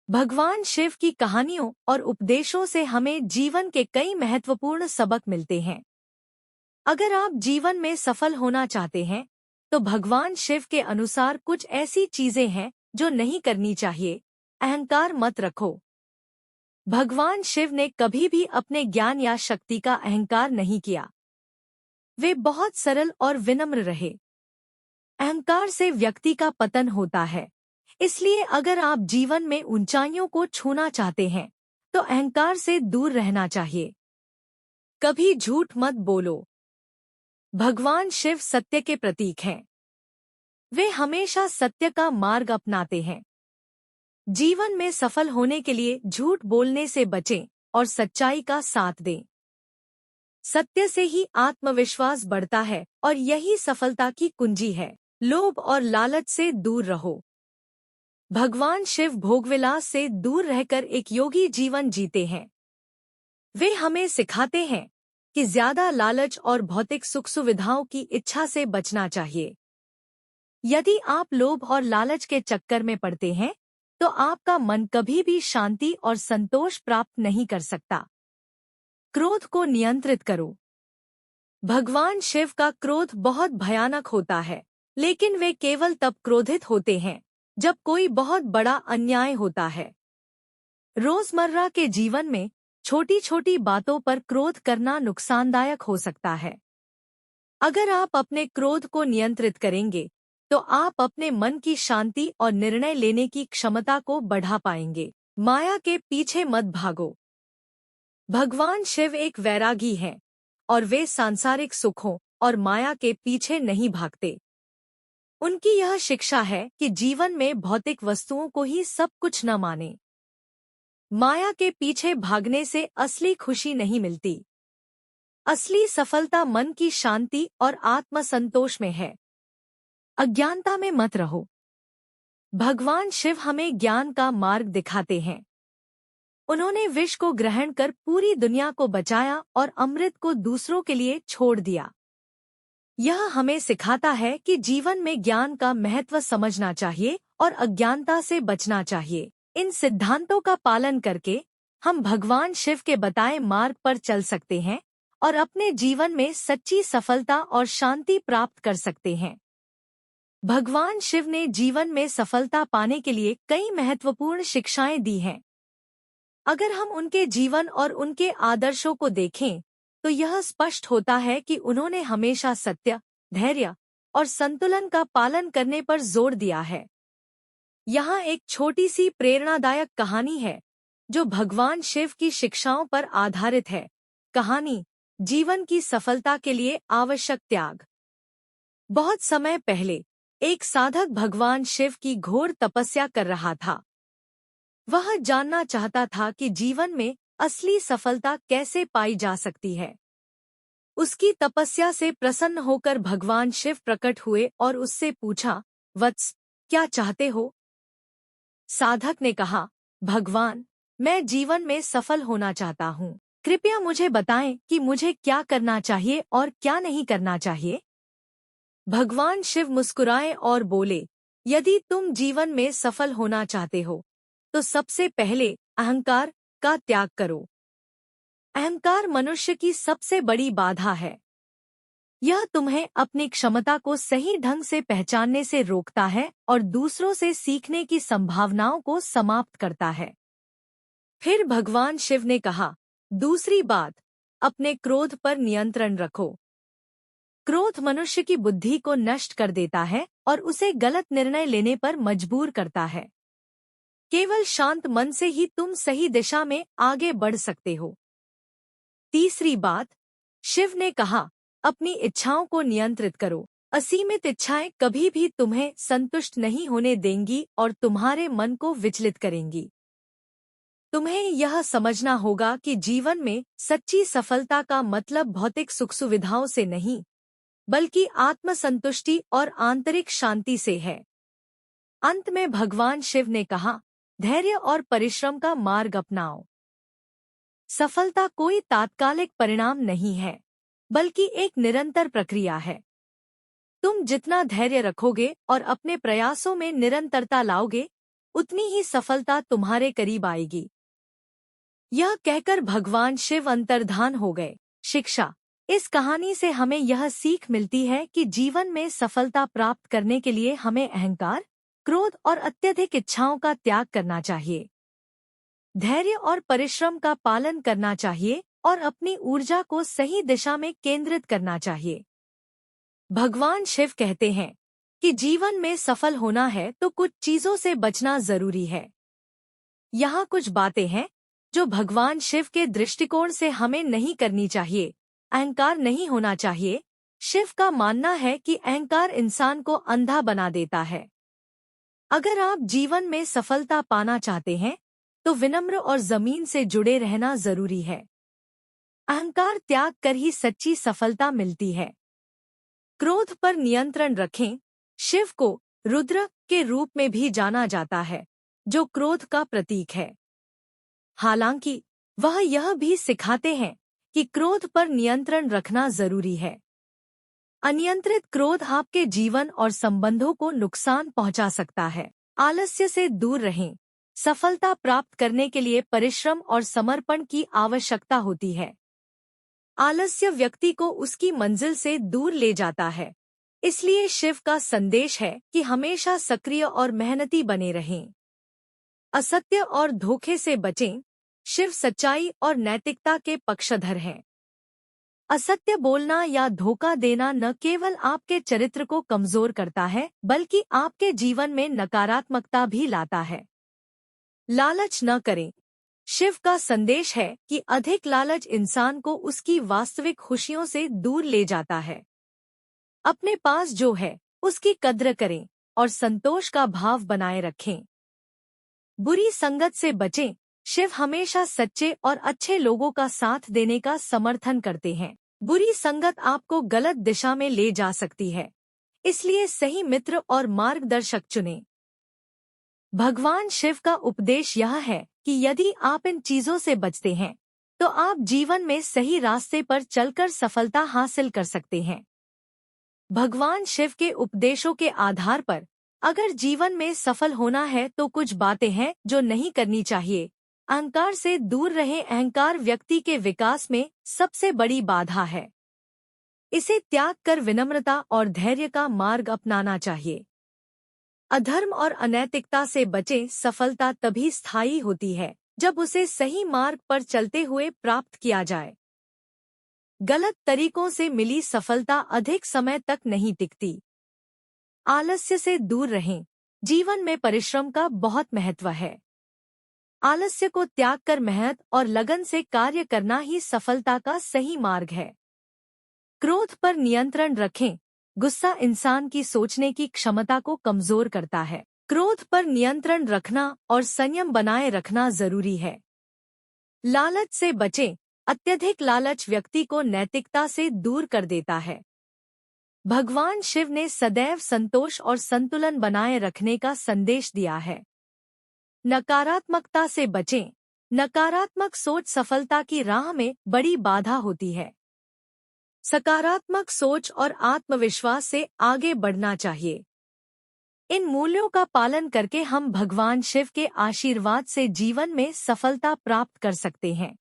भगवान शिव की कहानियों और उपदेशों से हमें जीवन के कई महत्वपूर्ण सबक मिलते हैं। अगर आप जीवन में सफल होना चाहते हैं, तो भगवान शिव के अनुसार कुछ ऐसी चीजें हैं जो नहीं करनी चाहिए। अहंकार मत रखो। भगवान शिव ने कभी भी अपने ज्ञान या शक्ति का अहंकार नहीं किया। वे बहुत सरल और विनम्र रहे। अहंकार से व्यक्ति का पतन होता है। इसलिए अगर आप जीवन में ऊंचाइयों को छूना चाहते हैं, तो अहंकार से दूर रहना चाहिए। कभी झूठ मत बोलो। भगवान शिव सत्य के प्रतीक हैं। वे हमेशा सत्य का मार्ग अपनाते हैं। जीवन में सफल होने के लिए झूठ बोलने से बचें और सच्चाई का साथ दें। सत्य से ही आत्मविश्वास बढ़ता है और यही सफलता की कुंजी है। लोभ और लालच से दूर रहो। भगवान शिव भोगविलास से दूर रहकर एक योगी जीवन जीते हैं। वे हमें सिखाते हैं कि ज्यादा लालच और भौतिक सुख सुविधाओं की इच्छा से बचना चाहिए। यदि आप लोभ और लालच के चक्कर में पड़ते हैं, तो आपका मन कभी भी शांति और संतोष प्राप्त नहीं कर सकता। क्रोध को नियंत्रित करो। भगवान शिव का क्रोध बहुत भयानक होता है, लेकिन वे केवल तब क्रोधित होते हैं जब कोई बहुत बड़ा अन्याय होता है। रोजमर्रा के जीवन में छोटी छोटी बातों पर क्रोध करना नुकसानदायक हो सकता है। अगर आप अपने क्रोध को नियंत्रित करेंगे, तो आप अपने मन की शांति और निर्णय लेने की क्षमता को बढ़ा पाएंगे। माया के पीछे मत भागो। भगवान शिव एक वैरागी हैं और वे सांसारिक सुखों और माया के पीछे नहीं भागते। उनकी यह शिक्षा है कि जीवन में भौतिक वस्तुओं को ही सब कुछ न माने। माया के पीछे भागने से असली खुशी नहीं मिलती। असली सफलता मन की शांति और आत्मसंतोष में है। अज्ञानता में मत रहो। भगवान शिव हमें ज्ञान का मार्ग दिखाते हैं। उन्होंने विष को ग्रहण कर पूरी दुनिया को बचाया और अमृत को दूसरों के लिए छोड़ दिया। यह हमें सिखाता है कि जीवन में ज्ञान का महत्व समझना चाहिए और अज्ञानता से बचना चाहिए। इन सिद्धांतों का पालन करके हम भगवान शिव के बताए मार्ग पर चल सकते हैं और अपने जीवन में सच्ची सफलता और शांति प्राप्त कर सकते हैं। भगवान शिव ने जीवन में सफलता पाने के लिए कई महत्वपूर्ण शिक्षाएं दी हैं। अगर हम उनके जीवन और उनके आदर्शों को देखें, तो यह स्पष्ट होता है कि उन्होंने हमेशा सत्य, धैर्य और संतुलन का पालन करने पर जोर दिया है। यहाँ एक छोटी सी प्रेरणादायक कहानी है जो भगवान शिव की शिक्षाओं पर आधारित है। कहानी: जीवन की सफलता के लिए आवश्यक त्याग। बहुत समय पहले एक साधक भगवान शिव की घोर तपस्या कर रहा था। वह जानना चाहता था कि जीवन में असली सफलता कैसे पाई जा सकती है। उसकी तपस्या से प्रसन्न होकर भगवान शिव प्रकट हुए और उससे पूछा, वत्स, क्या चाहते हो? साधक ने कहा, भगवान, मैं जीवन में सफल होना चाहता हूँ। कृपया मुझे बताएं कि मुझे क्या करना चाहिए और क्या नहीं करना चाहिए। भगवान शिव मुस्कुराए और बोले, यदि तुम जीवन में सफल होना चाहते हो, तो सबसे पहले अहंकार का त्याग करो। अहंकार मनुष्य की सबसे बड़ी बाधा है। यह तुम्हें अपनी क्षमता को सही ढंग से पहचानने से रोकता है और दूसरों से सीखने की संभावनाओं को समाप्त करता है। फिर भगवान शिव ने कहा, दूसरी बात, अपने क्रोध पर नियंत्रण रखो। क्रोध मनुष्य की बुद्धि को नष्ट कर देता है और उसे गलत निर्णय लेने पर मजबूर करता है। केवल शांत मन से ही तुम सही दिशा में आगे बढ़ सकते हो। तीसरी बात, शिव ने कहा, अपनी इच्छाओं को नियंत्रित करो। असीमित इच्छाएं कभी भी तुम्हें संतुष्ट नहीं होने देंगी और तुम्हारे मन को विचलित करेंगी। तुम्हें यह समझना होगा कि जीवन में सच्ची सफलता का मतलब भौतिक सुख सुविधाओं से नहीं, बल्कि आत्मसंतुष्टि और आंतरिक शांति से है। अंत में भगवान शिव ने कहा, धैर्य और परिश्रम का मार्ग अपनाओ। सफलता कोई तात्कालिक परिणाम नहीं है, बल्कि एक निरंतर प्रक्रिया है। तुम जितना धैर्य रखोगे और अपने प्रयासों में निरंतरता लाओगे, उतनी ही सफलता तुम्हारे करीब आएगी। यह कहकर भगवान शिव अंतर्धान हो गए। शिक्षा। इस कहानी से हमें यह सीख मिलती है कि जीवन में सफलता प्राप्त करने के लिए हमें अहंकार, क्रोध और अत्यधिक इच्छाओं का त्याग करना चाहिए। धैर्य और परिश्रम का पालन करना चाहिए और अपनी ऊर्जा को सही दिशा में केंद्रित करना चाहिए। भगवान शिव कहते हैं कि जीवन में सफल होना है तो कुछ चीजों से बचना जरूरी है। यहाँ कुछ बातें हैं जो भगवान शिव के दृष्टिकोण से हमें नहीं करनी चाहिए। अहंकार नहीं होना चाहिए। शिव का मानना है कि अहंकार इंसान को अंधा बना देता है। अगर आप जीवन में सफलता पाना चाहते हैं तो विनम्र और जमीन से जुड़े रहना जरूरी है। अहंकार त्याग कर ही सच्ची सफलता मिलती है। क्रोध पर नियंत्रण रखें। शिव को रुद्र के रूप में भी जाना जाता है, जो क्रोध का प्रतीक है। हालांकि वह यह भी सिखाते हैं कि क्रोध पर नियंत्रण रखना जरूरी है। अनियंत्रित क्रोध आपके जीवन और संबंधों को नुकसान पहुंचा सकता है। आलस्य से दूर रहें। सफलता प्राप्त करने के लिए परिश्रम और समर्पण की आवश्यकता होती है। आलस्य व्यक्ति को उसकी मंजिल से दूर ले जाता है। इसलिए शिव का संदेश है कि हमेशा सक्रिय और मेहनती बने रहें। असत्य और धोखे से बचें। शिव सच्चाई और नैतिकता के पक्षधर हैं। असत्य बोलना या धोखा देना न केवल आपके चरित्र को कमजोर करता है, बल्कि आपके जीवन में नकारात्मकता भी लाता है। लालच न करें। शिव का संदेश है कि अधिक लालच इंसान को उसकी वास्तविक खुशियों से दूर ले जाता है। अपने पास जो है उसकी कद्र करें और संतोष का भाव बनाए रखें। बुरी संगत से बचें। शिव हमेशा सच्चे और अच्छे लोगों का साथ देने का समर्थन करते हैं। बुरी संगत आपको गलत दिशा में ले जा सकती है, इसलिए सही मित्र और मार्गदर्शक चुनें। भगवान शिव का उपदेश यह है कि यदि आप इन चीजों से बचते हैं तो आप जीवन में सही रास्ते पर चलकर सफलता हासिल कर सकते हैं। भगवान शिव के उपदेशों के आधार पर अगर जीवन में सफल होना है तो कुछ बातें हैं जो नहीं करनी चाहिए। अहंकार से दूर रहें। अहंकार व्यक्ति के विकास में सबसे बड़ी बाधा है। इसे त्याग कर विनम्रता और धैर्य का मार्ग अपनाना चाहिए। अधर्म और अनैतिकता से बचें। सफलता तभी स्थायी होती है जब उसे सही मार्ग पर चलते हुए प्राप्त किया जाए। गलत तरीकों से मिली सफलता अधिक समय तक नहीं टिकती। आलस्य से दूर रहें। जीवन में परिश्रम का बहुत महत्व है। आलस्य को त्याग कर मेहनत और लगन से कार्य करना ही सफलता का सही मार्ग है। क्रोध पर नियंत्रण रखें। गुस्सा इंसान की सोचने की क्षमता को कमजोर करता है। क्रोध पर नियंत्रण रखना और संयम बनाए रखना जरूरी है। लालच से बचें। अत्यधिक लालच व्यक्ति को नैतिकता से दूर कर देता है। भगवान शिव ने सदैव संतोष और संतुलन बनाए रखने का संदेश दिया है। नकारात्मकता से बचें। नकारात्मक सोच सफलता की राह में बड़ी बाधा होती है। सकारात्मक सोच और आत्मविश्वास से आगे बढ़ना चाहिए। इन मूल्यों का पालन करके हम भगवान शिव के आशीर्वाद से जीवन में सफलता प्राप्त कर सकते हैं।